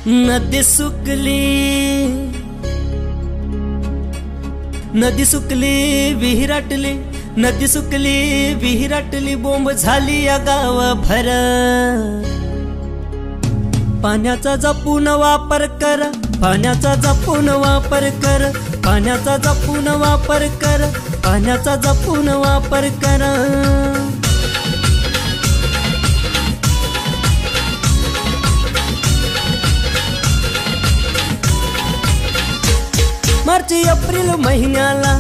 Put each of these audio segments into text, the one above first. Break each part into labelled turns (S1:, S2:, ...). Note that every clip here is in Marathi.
S1: नदी सुकली विहिराटली, नदी सुकली विहिराटली, बोंब झाली या गावभर। पाण्याचा जपून वापर कर, पाण्याचा जपून वापर कर, पाण्याचा जपून वापर कर, पाण्याचा जपून वापर कर। मार्च एप्रिल महिन्याला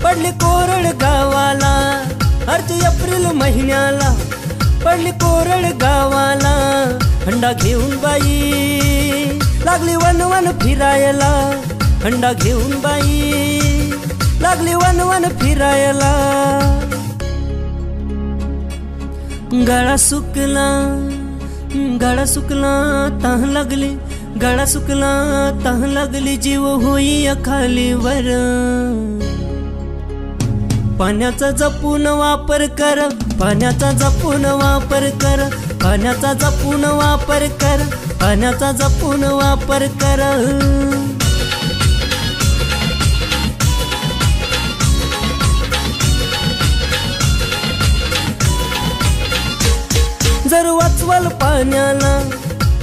S1: पडली कोरड गावाला, मार्च एप्रिल महिन्याला पडली कोरड गावाला। हंडा घेऊन बाई लागली वन वन फिरायला, हंडा घेऊन बाई लागली वन वन फिरायला। गळा सुकला तह लागली, गळा सुकला तह लागली, जीव होई खालीवर। पाण्याचा जपून वापर कर, पाण्याचा जपून वापर कर, पाण्याचा जपून वापर कर, पाण्याचा जपून वापर कर। जर वाचवाल पाण्याला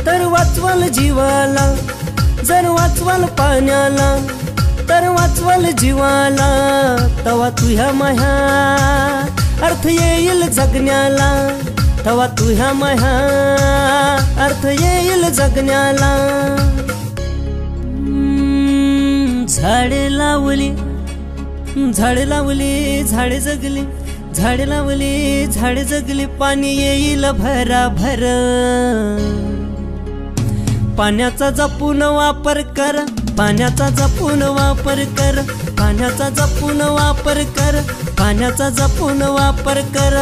S1: तर वाचवाल जीवाला, जर वाचवाल पाण्याला तर वाचवाल जीवाला। तवा तुझ्या माया अर्थ येईल जगण्याला, तवा तुझ्या माया अर्थ येईल जगण्याला। झाडे लावली, झाडे लावली, झाडे जगली, झाडे लावली, झाडे जगली, पाणी येईल भराभर। पाण्याचा जपून वापर कर, पाण्याचा जपून वापर कर, पाण्याचा जपून वापर कर, पाण्याचा जपून वापर कर।